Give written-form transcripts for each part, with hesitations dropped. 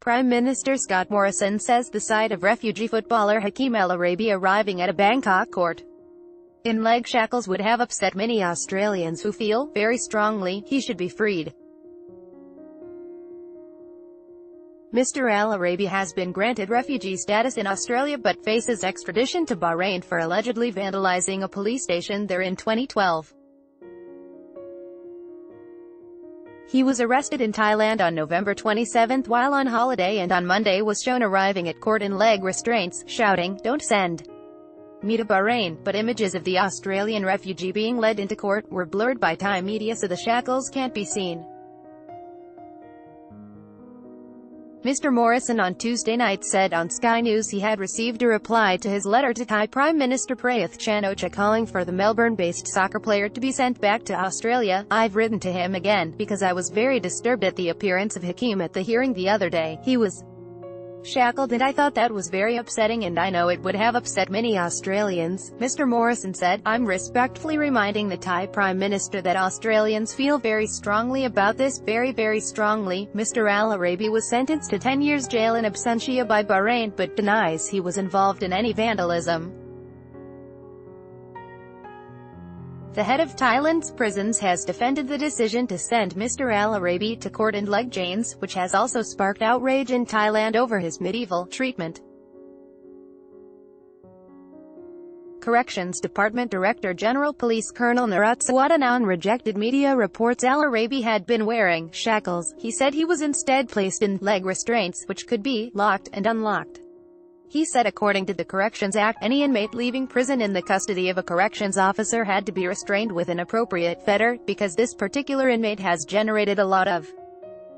Prime Minister Scott Morrison says the sight of refugee footballer Hakeem al-Araibi arriving at a Bangkok court in leg shackles would have upset many Australians who feel, very strongly, he should be freed. Mr. al-Araibi has been granted refugee status in Australia but faces extradition to Bahrain for allegedly vandalising a police station there in 2012. He was arrested in Thailand on November 27 while on holiday and on Monday was shown arriving at court in leg restraints, shouting, "Don't send me to Bahrain," but images of the Australian refugee being led into court were blurred by Thai media so the shackles can't be seen. Mr. Morrison on Tuesday night said on Sky News he had received a reply to his letter to Thai Prime Minister Prayuth Chan-o-cha calling for the Melbourne-based soccer player to be sent back to Australia. "I've written to him again, because I was very disturbed at the appearance of Hakeem at the hearing the other day. He was shackled and I thought that was very upsetting and I know it would have upset many Australians," Mr. Morrison said. "I'm respectfully reminding the Thai Prime Minister that Australians feel very strongly about this, very strongly." Mr. al-Araibi was sentenced to 10 years jail in absentia by Bahrain, but denies he was involved in any vandalism. The head of Thailand's prisons has defended the decision to send Mr. al-Araibi to court in leg chains, which has also sparked outrage in Thailand over his medieval treatment. Corrections Department Director General Police Colonel Narat Sawatanaon rejected media reports al-Araibi had been wearing shackles. He said he was instead placed in leg restraints, which could be locked and unlocked. He said according to the Corrections Act, any inmate leaving prison in the custody of a corrections officer had to be restrained with an appropriate fetter. Because this particular inmate has generated a lot of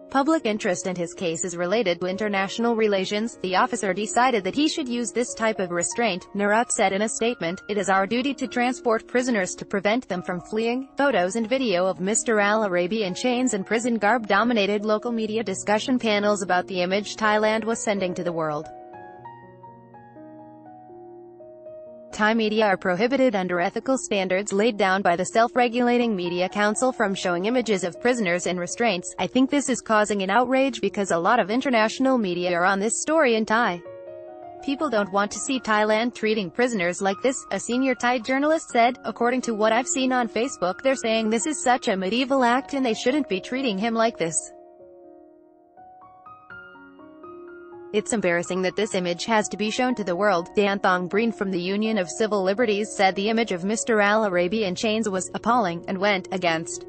public interest and his case is related to international relations, the officer decided that he should use this type of restraint, Narat said in a statement. "It is our duty to transport prisoners to prevent them from fleeing." Photos and video of Mr. al-Araibi in chains and prison garb dominated local media discussion panels about the image Thailand was sending to the world. Thai media are prohibited under ethical standards laid down by the Self-Regulating Media Council from showing images of prisoners in restraints. "I think this is causing an outrage because a lot of international media are on this story in Thai. People don't want to see Thailand treating prisoners like this," a senior Thai journalist said. "According to what I've seen on Facebook, they're saying this is such a medieval act and they shouldn't be treating him like this. It's embarrassing that this image has to be shown to the world." Dan Thong Breen from the Union of Civil Liberties said the image of Mr. al-Araibi in chains was appalling and went against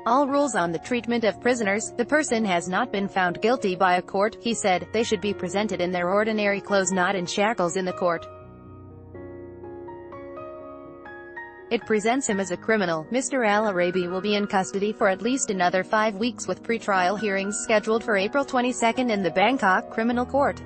all rules on the treatment of prisoners. "The person has not been found guilty by a court," he said. "They should be presented in their ordinary clothes, not in shackles in the court. It presents him as a criminal." Mr. al-Araibi will be in custody for at least another 5 weeks with pre-trial hearings scheduled for April 22 in the Bangkok Criminal Court.